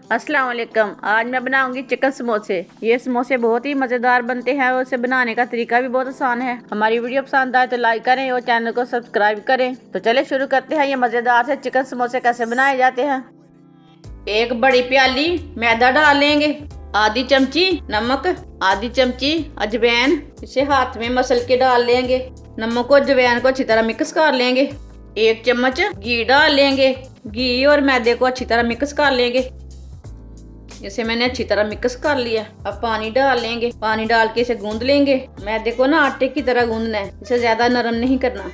अस्सलाम वालेकुम। आज मैं बनाऊंगी चिकन समोसे। ये समोसे बहुत ही मज़ेदार बनते हैं और इसे बनाने का तरीका भी बहुत आसान है। हमारी वीडियो पसंद आए तो लाइक करें और चैनल को सब्सक्राइब करें। तो चले शुरू करते हैं। ये मज़ेदार से चिकन समोसे कैसे बनाए जाते हैं। एक बड़ी प्याली मैदा डाल लेंगे, आधी चमची नमक, आधी चमची अजवाइन, इसे हाथ में मसल के डाल लेंगे। नमक और अजवाइन को अच्छी तरह मिक्स कर लेंगे। एक चम्मच घी डाल लेंगे। घी और मैदे को अच्छी तरह मिक्स कर लेंगे। इसे मैंने अच्छी तरह मिक्स कर लिया। अब पानी डाल लेंगे। पानी डाल के इसे गूंद लेंगे। मैदे को ना आटे की तरह गूंदना है, इसे ज्यादा नरम नहीं करना।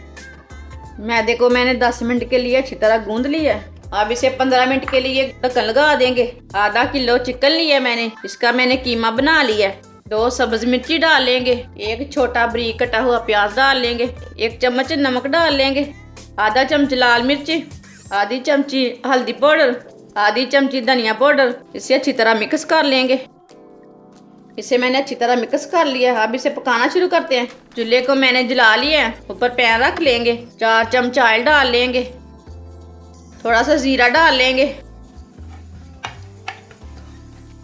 मैदे को मैंने 10 मिनट के लिए अच्छी तरह गूंद लिया। अब इसे 15 मिनट के लिए ढक्कन लगा देंगे। आधा किलो चिकन लिया मैंने, इसका मैंने कीमा बना लिया। 2 सब्ज मिर्ची डाल लेंगे। एक छोटा बारीक कटा हुआ प्याज डाल लेंगे। 1 चम्मच नमक डाल लेंगे। आधा चम्मच लाल मिर्ची, आधी चमची हल्दी पाउडर, आधी चमची धनिया पाउडर। इसे अच्छी तरह मिक्स कर लेंगे। इसे मैंने अच्छी तरह मिक्स कर लिया। अब इसे पकाना शुरू करते हैं। चूल्हे को मैंने जला लिया है। ऊपर पैन रख लेंगे। 4 चम्मच ऑयल डाल लेंगे। थोड़ा सा जीरा डाल लेंगे।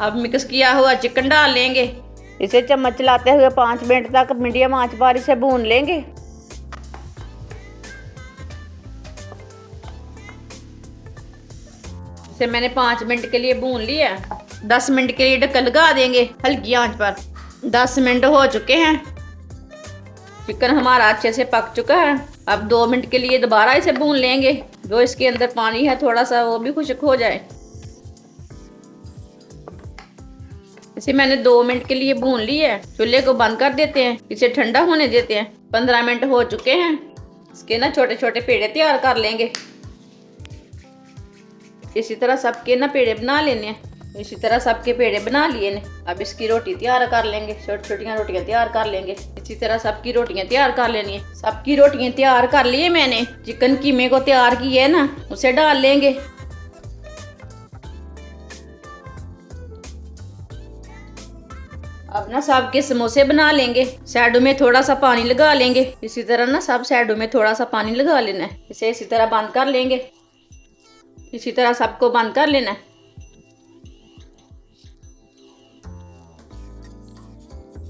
अब मिक्स किया हुआ चिकन डाल लेंगे। इसे चम्मच चलाते हुए 5 मिनट तक मीडियम आंच पर इसे भून लेंगे। इसे मैंने 5 मिनट के लिए भून लिया। 10 मिनट के लिए ढक्कन लगा देंगे हल्की आंच पर। 10 मिनट हो चुके हैं। चिकन हमारा अच्छे से पक चुका है। अब 2 मिनट के लिए दोबारा इसे भून लेंगे। जो इसके अंदर पानी है थोड़ा सा वो भी खुश्क हो जाए। इसे मैंने 2 मिनट के लिए भून लिया है। चूल्हे को बंद कर देते हैं। इसे ठंडा होने देते हैं। 15 मिनट हो चुके हैं। इसके ना छोटे छोटे पेड़े तैयार कर लेंगे। इसी तरह सबके ना पेड़े बना लेने हैं। इसी तरह सबके पेड़े बना लिए ने। अब इसकी रोटी तैयार कर लेंगे। छोटी छोटियाँ रोटियां तैयार कर लेंगे। इसी तरह सबकी रोटियां तैयार कर लेनी है। सबकी रोटियां तैयार कर लिए मैंने। चिकन कीमे को तैयार किया है ना, उसे डाल लेंगे। अब ना सबके समोसे बना लेंगे। साइडों में थोड़ा सा पानी लगा लेंगे। इसी तरह ना सब साइडों में थोड़ा सा पानी लगा लेना है। इसे इसी तरह बंद कर लेंगे। इसी तरह सबको बंद कर लेना है।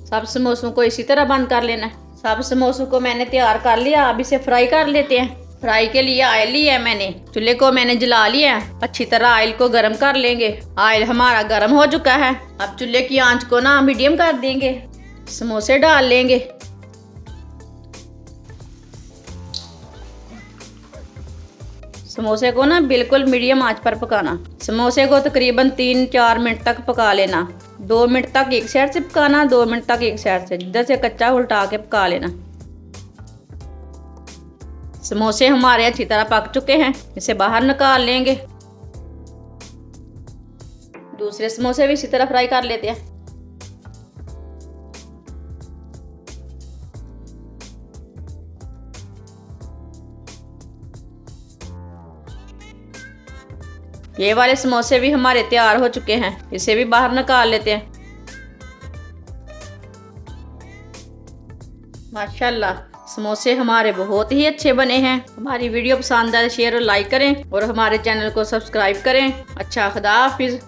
सब समोसों को इसी तरह बंद कर लेना है। सब समोसों को मैंने तैयार कर लिया। अब इसे फ्राई कर लेते हैं। फ्राई के लिए ऑयल लिया है मैंने। चूल्हे को मैंने जला लिया है। अच्छी तरह ऑयल को गर्म कर लेंगे। ऑयल हमारा गर्म हो चुका है। अब चूल्हे की आंच को ना मीडियम कर देंगे। समोसे डाल लेंगे। समोसे को ना बिल्कुल मीडियम आंच पर पकाना। समोसे को तकरीबन 3-4 मिनट तक पका लेना। 2 मिनट तक एक साइड से पकाना, 2 मिनट तक एक साइड से, जिधर से कच्चा उल्टा के पका लेना। समोसे हमारे अच्छी तरह पक चुके हैं। इसे बाहर निकाल लेंगे। दूसरे समोसे भी इसी तरह फ्राई कर लेते हैं। ये वाले समोसे भी हमारे तैयार हो चुके हैं। इसे भी बाहर निकाल लेते हैं। माशाल्लाह समोसे हमारे बहुत ही अच्छे बने हैं। हमारी वीडियो पसंद आए शेयर और लाइक करें और हमारे चैनल को सब्सक्राइब करें। अच्छा, खुदा हाफिज।